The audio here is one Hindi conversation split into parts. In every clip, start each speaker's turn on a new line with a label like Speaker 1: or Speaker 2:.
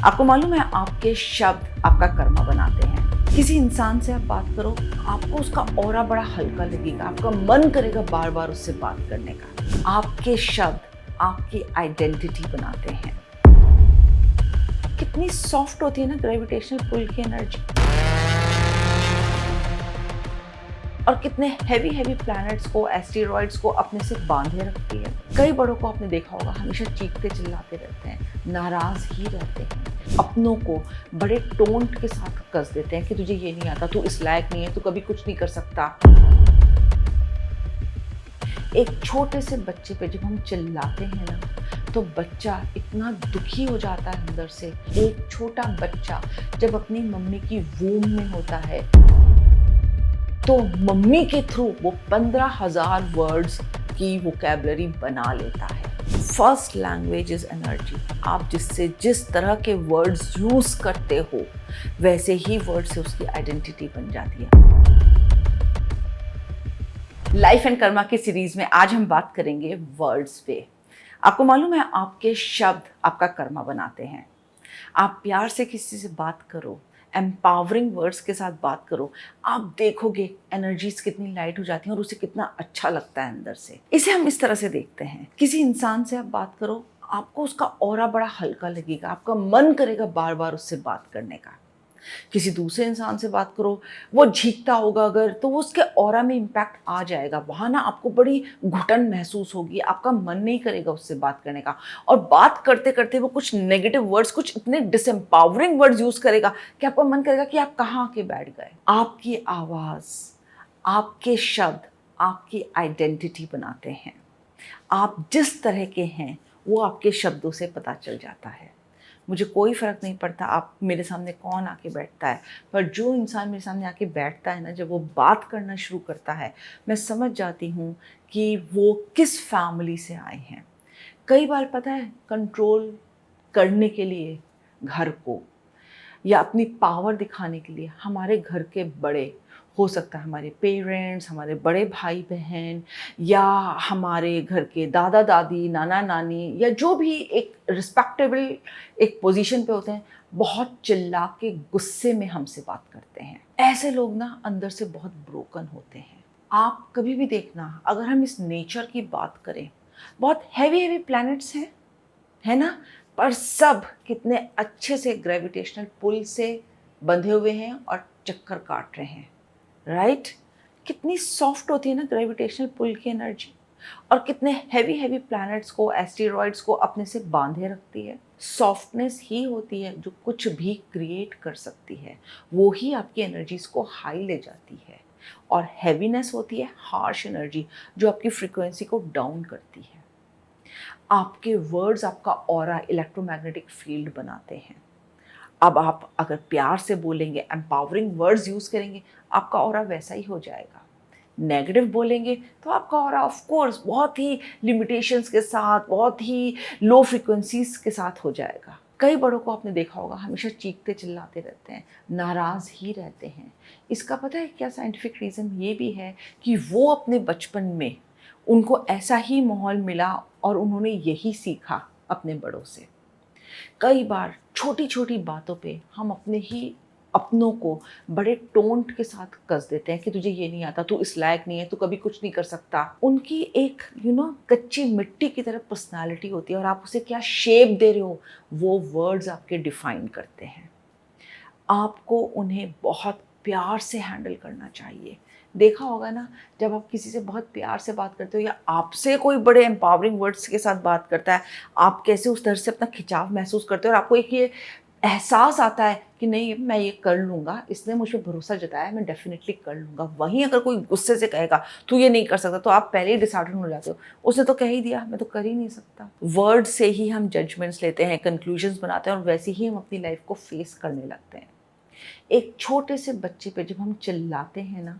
Speaker 1: आपको मालूम है आपके शब्द आपका कर्मा बनाते हैं। किसी इंसान से आप बात करो, आपको उसका ऑरा बड़ा हल्का लगेगा, आपका मन करेगा बार बार उससे बात करने का। आपके शब्द आपकी आइडेंटिटी बनाते हैं। कितनी सॉफ्ट होती है ना ग्रेविटेशनल पुल की एनर्जी, और कितने हैवी हैवी प्लैनेट्स को, एस्टेरॉइड्स को अपने से बांधे रखती है। कई बड़ों को आपने देखा होगा, हमेशा चीखते चिल्लाते रहते हैं, नाराज ही रहते हैं, अपनों को बड़े टोंट के साथ कस देते हैं कि तुझे ये नहीं आता, तू इस लायक नहीं है, तू कभी कुछ नहीं कर सकता। एक छोटे से बच्चे पे जब हम चिल्लाते हैं ना, तो बच्चा इतना दुखी हो जाता है अंदर से। एक छोटा बच्चा जब अपनी मम्मी की वूम में होता है, तो मम्मी के थ्रू वो 15,000 वर्ड्स की वोकैबुलरी बना लेता है। First language is energy. आप जिससे जिस तरह के वर्ड्स यूज करते हो, वैसे ही वर्ड से उसकी आइडेंटिटी बन जाती है। लाइफ एंड कर्मा की सीरीज में आज हम बात करेंगे वर्ड्स पे। आपको मालूम है आपके शब्द आपका कर्मा बनाते हैं। आप प्यार से किसी से बात करो, एम्पावरिंग वर्ड्स के साथ बात करो, आप देखोगे एनर्जीज कितनी लाइट हो जाती हैं और उसे कितना अच्छा लगता है अंदर से। इसे हम इस तरह से देखते हैं, किसी इंसान से आप बात करो, आपको उसका ऑरा बड़ा हल्का लगेगा, आपका मन करेगा बार बार उससे बात करने का। किसी दूसरे इंसान से बात करो, वो झीकता होगा अगर, तो वो उसके ऑरा में इम्पैक्ट आ जाएगा। वहाँ ना आपको बड़ी घुटन महसूस होगी, आपका मन नहीं करेगा उससे बात करने का, और बात करते करते वो कुछ नेगेटिव वर्ड्स, कुछ इतने डिसएम्पावरिंग वर्ड्स यूज करेगा कि आपका मन करेगा कि आप कहाँ आके बैठ गए। आपकी आवाज़, आपके शब्द आपकी आइडेंटिटी बनाते हैं। आप जिस तरह के हैं वो आपके शब्दों से पता चल जाता है। मुझे कोई फ़र्क नहीं पड़ता आप मेरे सामने कौन आके बैठता है, पर जो इंसान मेरे सामने आके बैठता है ना, जब वो बात करना शुरू करता है, मैं समझ जाती हूँ कि वो किस फैमिली से आए हैं। कई बार पता है, कंट्रोल करने के लिए घर को, या अपनी पावर दिखाने के लिए हमारे घर के बड़े, हो सकता है हमारे पेरेंट्स, हमारे बड़े भाई बहन, या हमारे घर के दादा दादी, नाना नानी, या जो भी एक रिस्पेक्टेबल एक पोजीशन पे होते हैं, बहुत चिल्ला के गुस्से में हमसे बात करते हैं। ऐसे लोग ना अंदर से बहुत ब्रोकन होते हैं। आप कभी भी देखना, अगर हम इस नेचर की बात करें, बहुत हैवी हैवी प्लैनेट्स हैं, है ना, पर सब कितने अच्छे से ग्रेविटेशनल पुल से बंधे हुए हैं और चक्कर काट रहे हैं, राइट। कितनी सॉफ्ट होती है ना ग्रेविटेशनल पुल की एनर्जी, और कितने हैवी हैवी प्लैनेट्स को, एस्टेरॉइड्स को अपने से बांधे रखती है। सॉफ्टनेस ही होती है जो कुछ भी क्रिएट कर सकती है, वो ही आपकी एनर्जीज को हाई ले जाती है। और हैवीनेस होती है हार्श एनर्जी, जो आपकी फ्रीक्वेंसी को डाउन करती है। आपके वर्ड्स आपका ऑरा, इलेक्ट्रोमैग्नेटिक फील्ड बनाते हैं। अब आप अगर प्यार से बोलेंगे, एम्पावरिंग वर्ड्स यूज़ करेंगे, आपका ऑरा वैसा ही हो जाएगा। नेगेटिव बोलेंगे तो आपका ऑरा ऑफ कोर्स बहुत ही लिमिटेशंस के साथ, बहुत ही लो फ्रिक्वेंसीज के साथ हो जाएगा। कई बड़ों को आपने देखा होगा, हमेशा चीखते चिल्लाते रहते हैं, नाराज़ ही रहते हैं। इसका पता है क्या साइंटिफिक रीज़न ये भी है कि वो अपने बचपन में उनको ऐसा ही माहौल मिला और उन्होंने यही सीखा अपने बड़ों से। कई बार छोटी छोटी बातों पे हम अपने ही अपनों को बड़े टोंट के साथ कस देते हैं कि तुझे ये नहीं आता, तू इस लायक नहीं है, तू कभी कुछ नहीं कर सकता। उनकी एक कच्ची मिट्टी की तरह पर्सनालिटी होती है, और आप उसे क्या शेप दे रहे हो, वो वर्ड्स आपके डिफाइन करते हैं। आपको उन्हें बहुत प्यार से हैंडल करना चाहिए। देखा होगा ना, जब आप किसी से बहुत प्यार से बात करते हो, या आपसे कोई बड़े एम्पावरिंग वर्ड्स के साथ बात करता है, आप कैसे उस तरह से अपना खिंचाव महसूस करते हो, और आपको एक ये एहसास आता है कि नहीं, मैं ये कर लूँगा, इसने मुझ पर भरोसा जताया है, मैं डेफिनेटली कर लूँगा। वहीं अगर कोई गुस्से से कहेगा तू ये नहीं कर सकता, तो आप पहले ही डिसहार्टन हो जाते हो, उसने तो कह ही दिया, मैं तो कर ही नहीं सकता। वर्ड से ही हम जजमेंट्स लेते हैं, कंक्लूजन्स बनाते हैं, और वैसे ही हम अपनी लाइफ को फेस करने लगते हैं। एक छोटे से बच्चे पे जब हम चिल्लाते हैं ना,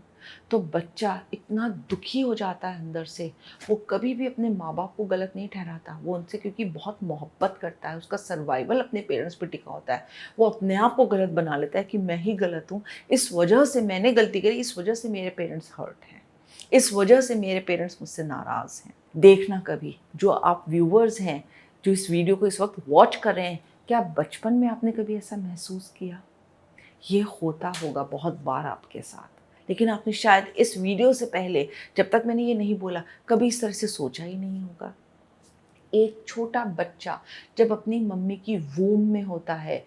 Speaker 1: तो बच्चा इतना दुखी हो जाता है अंदर से, वो कभी भी अपने माँ बाप को गलत नहीं ठहराता। वो उनसे क्योंकि बहुत मोहब्बत करता है, उसका सर्वाइवल अपने पेरेंट्स पे टिका होता है, वो अपने आप को गलत बना लेता है कि मैं ही गलत हूँ, इस वजह से मैंने गलती करी, इस वजह से मेरे पेरेंट्स हर्ट हैं, इस वजह से मेरे पेरेंट्स मुझसे नाराज़ हैं। देखना कभी, जो आप व्यूवर्स हैं जो इस वीडियो को इस वक्त वॉच कर रहे हैं, क्या बचपन में आपने कभी ऐसा महसूस किया? ये होता होगा बहुत बार आपके साथ, लेकिन आपने शायद इस वीडियो से पहले, जब तक मैंने ये नहीं बोला, कभी इस तरह से सोचा ही नहीं होगा। एक छोटा बच्चा जब अपनी मम्मी की वूम में होता है,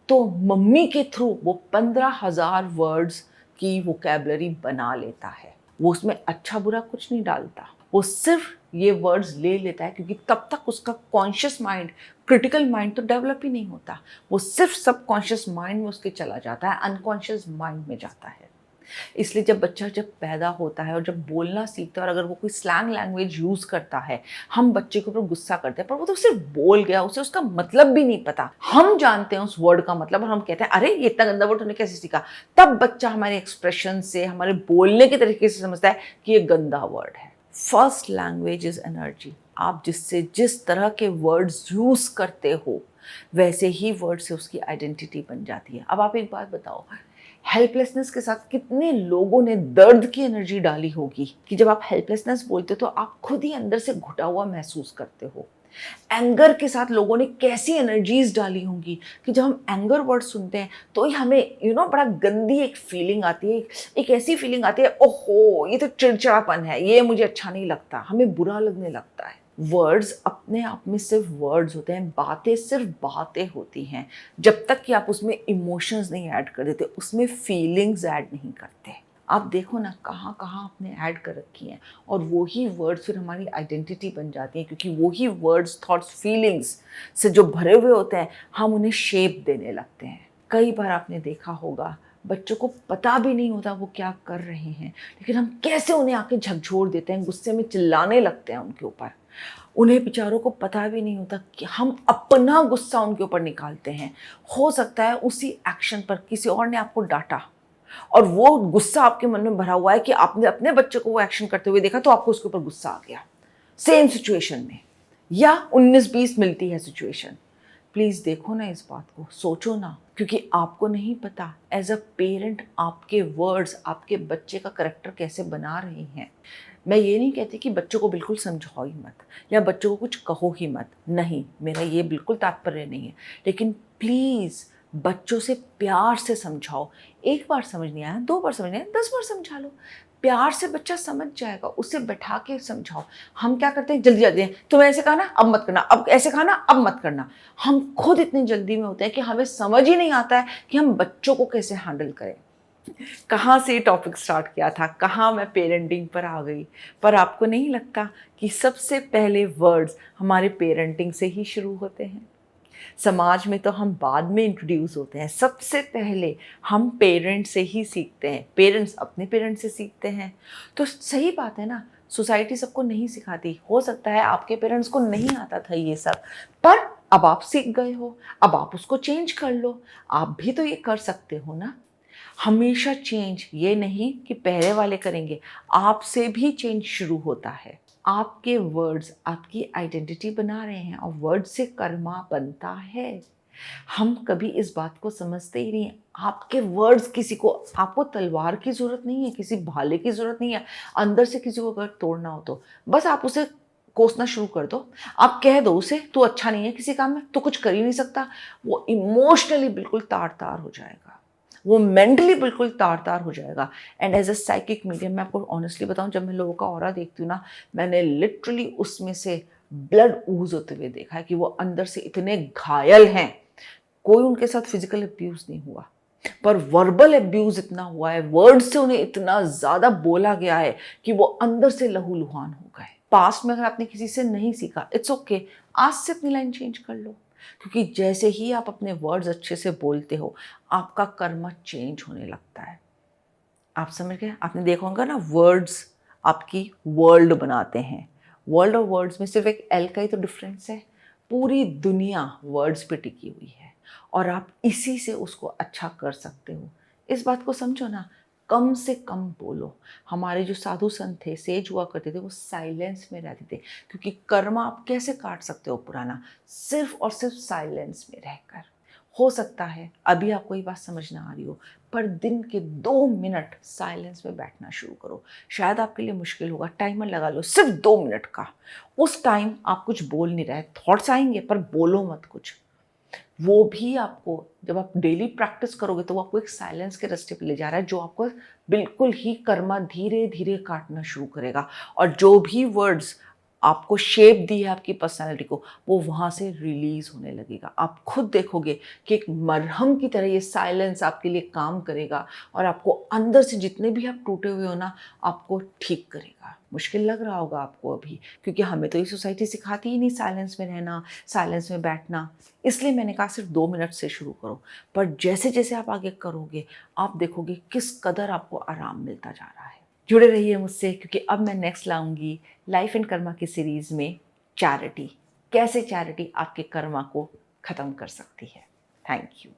Speaker 1: तो मम्मी के थ्रू वो 15,000 वर्ड्स की वोकैबुलरी बना लेता है। वो उसमें अच्छा बुरा कुछ नहीं डालता, वो सिर्फ ये वर्ड्स ले लेता है, क्योंकि तब तक उसका कॉन्शियस माइंड, क्रिटिकल माइंड तो डेवलप ही नहीं होता। वो सिर्फ सबकॉन्शियस माइंड में उसके चला जाता है, अनकॉन्शियस माइंड में जाता है। इसलिए जब बच्चा जब पैदा होता है और जब बोलना सीखता है, और अगर वो कोई स्लैंग लैंग्वेज यूज़ करता है, हम बच्चे के ऊपर गुस्सा करते हैं, पर वो तो सिर्फ बोल गया, उसे उसका मतलब भी नहीं पता। हम जानते हैं उस वर्ड का मतलब, और हम कहते हैं अरे ये इतना गंदा वर्ड तुमने कैसे सीखा। तब बच्चा हमारे एक्सप्रेशन से, हमारे बोलने के तरीके से समझता है कि ये गंदा वर्ड है। First language is energy. आप जिससे जिस तरह के वर्ड्स यूज़ करते हो, वैसे ही वर्ड से उसकी आइडेंटिटी बन जाती है। अब आप एक बात बताओ, हेल्पलेसनेस के साथ कितने लोगों ने दर्द की एनर्जी डाली होगी कि जब आप हेल्पलेसनेस बोलते हो तो आप खुद ही अंदर से घुटा हुआ महसूस करते हो। एंगर के साथ लोगों ने कैसी एनर्जीज डाली होंगी कि जब हम एंगर वर्ड सुनते हैं तो ही हमें बड़ा गंदी एक फीलिंग आती है, एक ऐसी फीलिंग आती है, ओहो ये तो चिड़चिड़ापन है, ये मुझे अच्छा नहीं लगता, हमें बुरा लगने लगता है। वर्ड्स अपने आप में सिर्फ वर्ड्स होते हैं, बातें सिर्फ बातें होती हैं, जब तक कि आप उसमें इमोशंस नहीं ऐड कर देते, उसमें फीलिंग्स ऐड नहीं करते। आप देखो ना, कहाँ कहाँ आपने ऐड कर रखी हैं, और वही वर्ड्स फिर हमारी आइडेंटिटी बन जाती हैं, क्योंकि वही वर्ड्स थॉट्स फीलिंग्स से जो भरे हुए होते हैं, हम उन्हें शेप देने लगते हैं। कई बार आपने देखा होगा, बच्चों को पता भी नहीं होता वो क्या कर रहे हैं, लेकिन हम कैसे उन्हें आके झकझोर देते हैं, गुस्से में चिल्लाने लगते हैं उनके ऊपर। उन्हें बेचारों को पता भी नहीं होता कि हम अपना गुस्सा उनके ऊपर निकालते हैं। हो सकता है उसी एक्शन पर किसी और ने आपको डांटा, और वो गुस्सा आपके मन में भरा हुआ है कि आपने अपने बच्चे को वो एक्शन करते हुए देखा, तो आपको उसके ऊपर गुस्सा आ गया सेम सिचुएशन में, या 19-20 मिलती है सिचुएशन। प्लीज़ देखो ना इस बात को, सोचो ना, क्योंकि आपको नहीं पता एज अ पेरेंट आपके वर्ड्स आपके बच्चे का करेक्टर कैसे बना रहे हैं। मैं ये नहीं कहती कि बच्चों को बिल्कुल समझाओ ही मत, या बच्चों को कुछ कहो ही मत, नहीं, मेरा ये बिल्कुल तात्पर्य नहीं है। लेकिन प्लीज़ बच्चों से प्यार से समझाओ। एक बार समझ नहीं आया, 2 बार समझ नहीं आया, 10 बार समझा लो। प्यार से बच्चा समझ जाएगा, उसे बैठा के समझाओ। हम क्या करते हैं, जल्दी जल्दी हैं, तुम्हें ऐसे कहा ना अब मत करना, अब ऐसे कहा ना अब मत करना। हम खुद इतनी जल्दी में होते हैं कि हमें समझ ही नहीं आता है कि हम बच्चों को कैसे हैंडल करें। कहाँ से टॉपिक स्टार्ट किया था, कहाँ मैं पेरेंटिंग पर आ गई। पर आपको नहीं लगता कि सबसे पहले वर्ड्स हमारे पेरेंटिंग से ही शुरू होते हैं? समाज में तो हम बाद में इंट्रोड्यूस होते हैं, सबसे पहले हम पेरेंट्स से ही सीखते हैं, पेरेंट्स अपने पेरेंट्स से सीखते हैं। तो सही बात है ना, सोसाइटी सबको नहीं सिखाती। हो सकता है आपके पेरेंट्स को नहीं आता था ये सब, पर अब आप सीख गए हो, अब आप उसको चेंज कर लो। आप भी तो ये कर सकते हो ना। हमेशा चेंज ये नहीं कि पहले वाले करेंगे, आपसे भी चेंज शुरू होता है। आपके वर्ड्स आपकी आइडेंटिटी बना रहे हैं, और वर्ड से कर्मा बनता है। हम कभी इस बात को समझते ही नहीं। आपके वर्ड्स किसी को, आपको तलवार की ज़रूरत नहीं है, किसी भाले की ज़रूरत नहीं है। अंदर से किसी को अगर तोड़ना हो तो बस आप उसे कोसना शुरू कर दो। आप कह दो उसे तू अच्छा नहीं है किसी काम में, तू कुछ कर ही नहीं सकता। वो इमोशनली बिल्कुल तार तार हो जाएगा, वो मेंटली बिल्कुल तार तार हो जाएगा। And as a psychic medium, मैं आपको ऑनेस्टली बताऊं, जब मैं लोगों का ऑरा देखती हूँ ना, मैंने लिटरली उसमें से ब्लड ऊज होते हुए देखा है कि वो अंदर से इतने घायल हैं। कोई उनके साथ फिजिकल अब्यूज नहीं हुआ, पर वर्बल अब्यूज इतना हुआ है, वर्ड से उन्हें इतना ज़्यादा बोला गया है कि वो अंदर से लहूलुहान हो गए। पास्ट में अगर आपने किसी से नहीं सीखा, इट्स ओके, आज से अपनी लाइन चेंज कर लो। क्योंकि जैसे ही आप अपने वर्ड्स अच्छे से बोलते हो, आपका कर्म चेंज होने लगता है। आप समझ गए? आपने देखा होगा ना, वर्ड्स आपकी वर्ल्ड बनाते हैं। वर्ल्ड और वर्ड्स में सिर्फ एक एल का ही तो डिफरेंस है। पूरी दुनिया वर्ड्स पे टिकी हुई है, और आप इसी से उसको अच्छा कर सकते हो। इस बात को समझो ना, कम से कम बोलो। हमारे जो साधु संत थे, सेज हुआ करते थे, वो साइलेंस में रहते थे, क्योंकि कर्म आप कैसे काट सकते हो पुराना, सिर्फ और सिर्फ साइलेंस में रहकर। हो सकता है अभी आपको ये बात समझ ना आ रही हो, पर दिन के 2 मिनट साइलेंस में बैठना शुरू करो। शायद आपके लिए मुश्किल होगा, टाइमर लगा लो सिर्फ 2 मिनट का। उस टाइम आप कुछ बोल नहीं रहे, थॉट्स आएंगे पर बोलो मत कुछ। वो भी आपको, जब आप डेली प्रैक्टिस करोगे तो वो आपको एक साइलेंस के रास्ते पे ले जा रहा है, जो आपको बिल्कुल ही कर्मा धीरे धीरे काटना शुरू करेगा। और जो भी वर्ड्स आपको शेप दी है आपकी पर्सनालिटी को, वो वहाँ से रिलीज होने लगेगा। आप खुद देखोगे कि एक मरहम की तरह ये साइलेंस आपके लिए काम करेगा और आपको अंदर से जितने भी आप टूटे हुए हो ना, आपको ठीक करेगा। मुश्किल लग रहा होगा आपको अभी, क्योंकि हमें तो ये सोसाइटी सिखाती ही नहीं साइलेंस में रहना, साइलेंस में बैठना। इसलिए मैंने कहा सिर्फ 2 मिनट से शुरू करो। पर जैसे जैसे आप आगे करोगे, आप देखोगे किस कदर आपको आराम मिलता जा रहा है। जुड़े रहिए मुझसे, क्योंकि अब मैं नेक्स्ट लाऊंगी लाइफ एंड कर्मा की सीरीज में चैरिटी। कैसे चैरिटी आपके कर्मा को ख़त्म कर सकती है। Thank you.